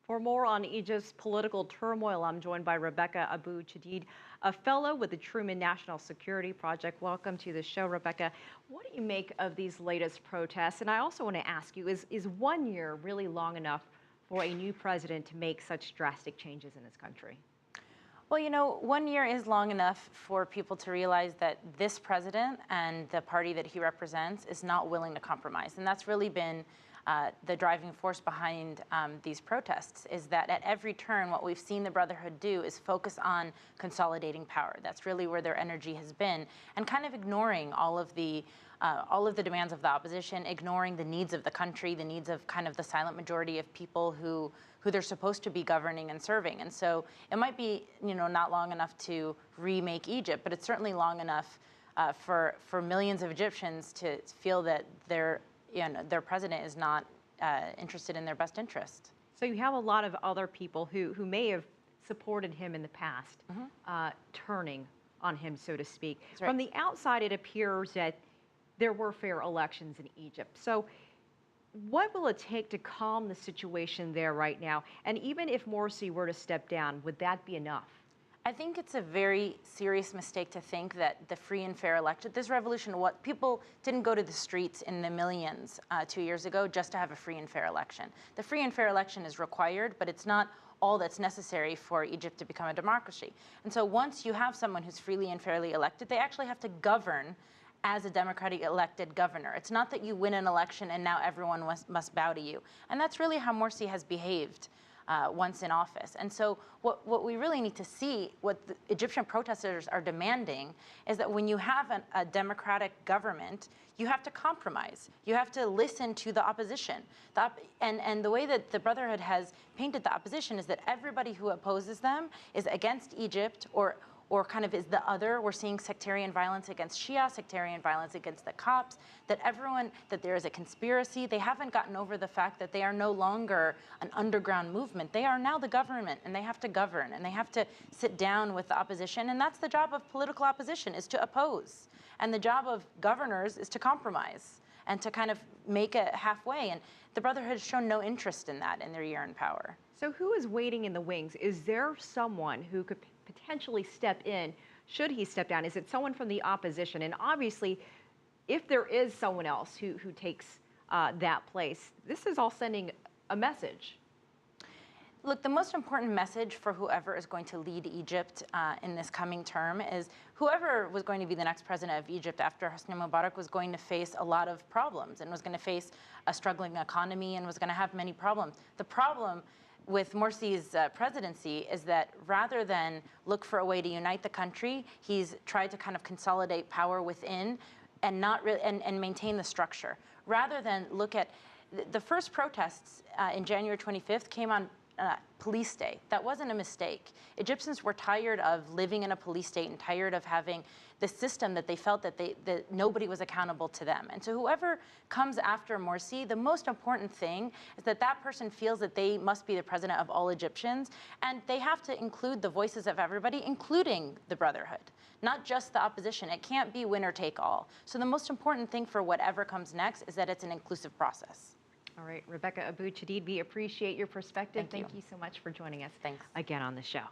For more on Egypt's political turmoil, I'm joined by Rebecca Abou-Chedid, a fellow with the Truman National Security Project. Welcome to the show, Rebecca. What do you make of these latest protests? And I also want to ask you, is 1 year really long enough for a new president to make such drastic changes in this country? Well, 1 year is long enough for people to realize that this president and the party that he represents is not willing to compromise. And that's really been the driving force behind these protests, is that at every turn, what we've seen the Brotherhood do is focus on consolidating power. That's really where their energy has been, and kind of ignoring all of the demands of the opposition, ignoring the needs of the country, the needs of kind of the silent majority of people who they're supposed to be governing and serving. And so it might be, not long enough to remake Egypt, but it's certainly long enough for millions of Egyptians to feel that their president is not interested in their best interest. So you have a lot of other people who may have supported him in the past, turning on him, so to speak. That's right. From the outside, it appears that there were fair elections in Egypt. So what will it take to calm the situation there right now? And even if Morsi were to step down, would that be enough? I think it's a very serious mistake to think that the free and fair election, this revolution, what people didn't go to the streets in the millions 2 years ago just to have a free and fair election. The free and fair election is required, but it's not all that's necessary for Egypt to become a democracy. And so once you have someone who's freely and fairly elected, they actually have to govern as a democratic elected governor. It's not that you win an election and now everyone must bow to you. And that's really how Morsi has behaved once in office. And so what we really need to see, what the Egyptian protesters are demanding, is that when you have a democratic government, you have to compromise. You have to listen to the opposition. And the way that the Brotherhood has painted the opposition is that everybody who opposes them is against Egypt or kind of is the other. We're seeing sectarian violence against Shia, sectarian violence against the Copts, that there is a conspiracy. They haven't gotten over the fact that they are no longer an underground movement. They are now the government, and they have to govern, and they have to sit down with the opposition, and that's the job of political opposition, is to oppose. And the job of governors is to compromise and to kind of make it halfway. And the Brotherhood has shown no interest in that in their year in power. So who is waiting in the wings? Is there someone who could potentially step in should he step down? Is it someone from the opposition? And obviously, if there is someone else who takes that place, this is all sending a message. Look, the most important message for whoever is going to lead Egypt in this coming term is whoever was going to be the next president of Egypt after Hosni Mubarak was going to face a lot of problems and was going to face a struggling economy and was going to have many problems. The problem with Morsi's presidency is that rather than look for a way to unite the country, he's tried to kind of consolidate power within and not really and maintain the structure. Rather than look at the first protests in January 25th came on police day. That wasn't a mistake. Egyptians were tired of living in a police state and tired of having the system that they felt that nobody was accountable to them. And so whoever comes after Morsi, the most important thing is that that person feels that they must be the president of all Egyptians, and they have to include the voices of everybody, including the Brotherhood, not just the opposition. It can't be winner take all. So the most important thing for whatever comes next is that it's an inclusive process. All right, Rebecca Abou-Chedid, we appreciate your perspective. Thank you so much for joining us Thanks. again on the show.